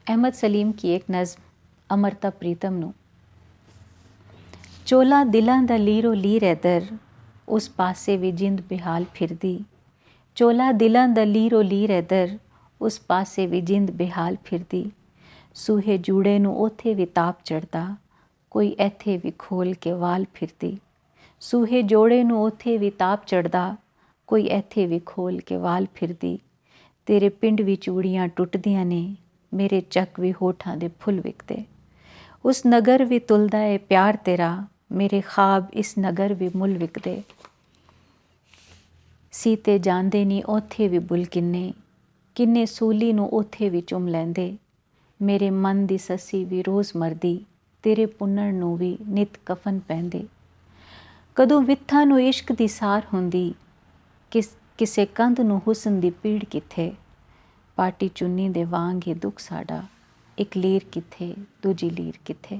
अहमद सलीम की एक नज़म अमरता प्रीतम नू। चोला दिलां दा लीरो लीर है दर, उस पासे भी जिंद बेहाल फिरदी। चोला दिलां दा लीरो लीर है दर, उस पासे भी जिंद बेहाल फिरदी। सूहे जूड़े नू ओथे भी ताप चढ़दा, कोई एथे भी खोल के वाल फिरदी। सूहे जोड़े नू ओथे भी ताप चढ़दा, कोई एथे भी खोल के वाल फिरदी। तेरे पिंड भी चूड़ियाँ टुटदियां ने, मेरे चक भी होठां दे फुल विकदे। उस नगर भी तुलदा है प्यार तेरा, मेरे ख्वाब इस नगर भी मुल विकदे। सीते जांदे नी ओथे भी बुल किन्ने, किन्ने सूली नू ओथे भी चुम लैंदे। मेरे मन दी ससी भी रोज़ मरदी, तेरे पुन्नण नू भी नित कफन पैंदे। कदों वित्थां नू इश्क दी सार हुंदी, किसे कंध नू हुसन दी पीड़ किथे। पाटी चुन्नी दे वांग ही दुख साडा, एक लीर किथे दूजी लीर किथे।